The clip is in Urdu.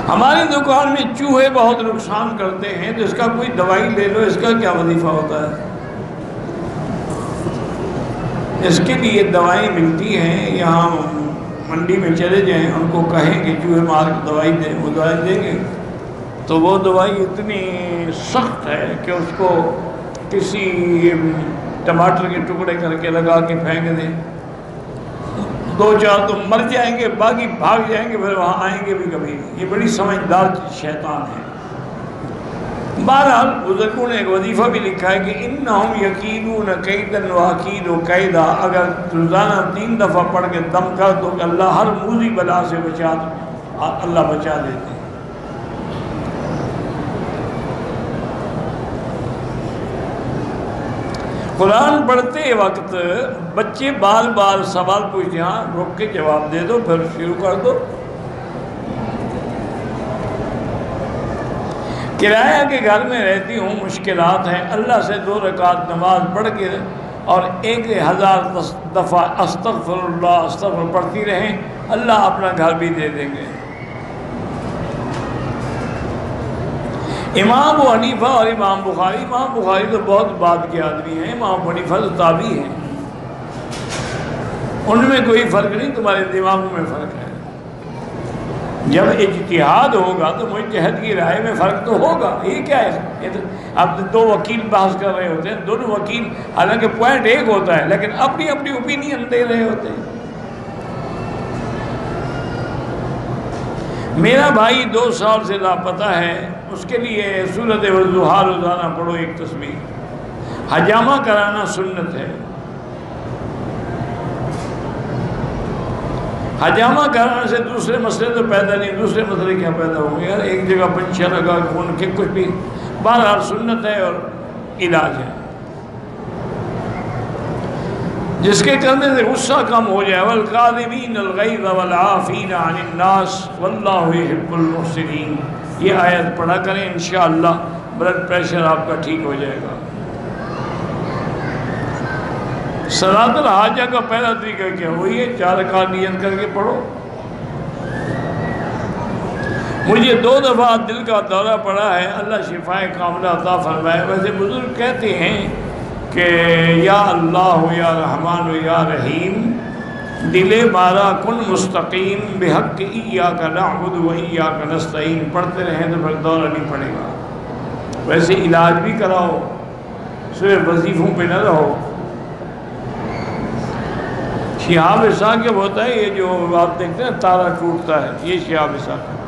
ہماری دکان میں چوہے بہت نقصان کرتے ہیں تو اس کا کوئی دوائی لے لو، اس کا کیا وظیفہ ہوتا ہے؟ اس کے لیے دوائیں ملتی ہیں، یہاں منڈی میں چلے جائیں، ان کو کہیں کہ چوہے مار کے دوائی دیں، وہ دوائی دیں گے تو وہ دوائی اتنی سخت ہے کہ اس کو کسی ٹماٹر کے ٹکڑے کر کے لگا کے پھینک دیں، دو چار تو مر جائیں گے، باقی بھاگ جائیں گے، پھر وہاں آئیں گے بھی کبھی نہیں۔ یہ بڑی سمجھدار شیطان ہے۔ بہرحال بزرگوں نے ایک وظیفہ بھی لکھا ہے کہ انہم یکیدون کیدا واکید کیدا، اگر روزانہ 3 دفعہ پڑھ کے دم کر دو کہ اللہ ہر موذی بلا سے اللہ بچا دیتے ہیں۔ قرآن پڑھتے وقت بچے بار بار سوال پوچھتے ہیں، ہاں رک کے جواب دے دو، پھر شروع کر دو۔ کرایہ کے گھر میں رہتی ہوں، مشکلات ہیں، اللہ سے 2 رکعت نماز پڑھ کے اور 1000 دفعہ استغفر اللہ استغفر پڑھتی رہیں، اللہ اپنا گھر بھی دے دیں گے۔ امام ابو حنیفہ اور امام بخاری تو بہت بعد کے آدمی ہیں، امام ابو حنیفہ تو تابعی ہیں، ان میں کوئی فرق نہیں، تمہارے دماغوں میں فرق ہے۔ جب اجتہاد ہوگا تو مجتہد کی رائے میں فرق تو ہوگا، یہ کیا ہے؟ اب 2 وکیل بحث کر رہے ہوتے ہیں، دونوں وکیل حالانکہ پوائنٹ ایک ہوتا ہے لیکن اپنی اپنی اوپینین دے رہے ہوتے ہیں۔ میرا بھائی 2 سال سے لاپتہ ہے، اس کے لیے سورۃ والضحیٰ روزانہ پڑھو 1 تسبیح۔ حجامہ کرانا سنت ہے، حجامہ کرانے سے دوسرے مسئلے تو پیدا نہیں، دوسرے مسئلے کیا پیدا ہوں گے؟ یار ایک جگہ پنچھا لگا خون کے کچھ بھی، بہرحال سنت ہے اور علاج ہے۔ جس کے کرنے سے غصہ کم ہو جائے، والکاظمین الغیظ والعافین عن الناس واللہ یحب المحسنین، یہ آیت پڑھا کریں، انشاءاللہ بلڈ پریشر آپ کا ٹھیک ہو جائے گا۔ صلاۃ الحاجہ کا پہلا طریقہ کیا؟ وہی ہے 4 رکعت نیت کر کے پڑھو۔ مجھے 2 دفعہ دل کا دورہ پڑا ہے، اللہ شفائے کاملہ عطا فرمائے۔ ویسے بزرگ کہتے ہیں کہ یا اللہ یا رحمان یا رحیم، دل مارا کن مستقیم بحق ایاک نعبد و ایاک نستعین، پڑھتے رہیں تو پھر دورہ نہیں پڑے گا۔ ویسے علاج بھی کراؤ، صرف وظیفوں پہ نہ رہو۔ شہاب ثاقب ہوتا ہے، یہ جو آپ دیکھتے ہیں تارا ٹوٹتا ہے، یہ شہاب ثاقب۔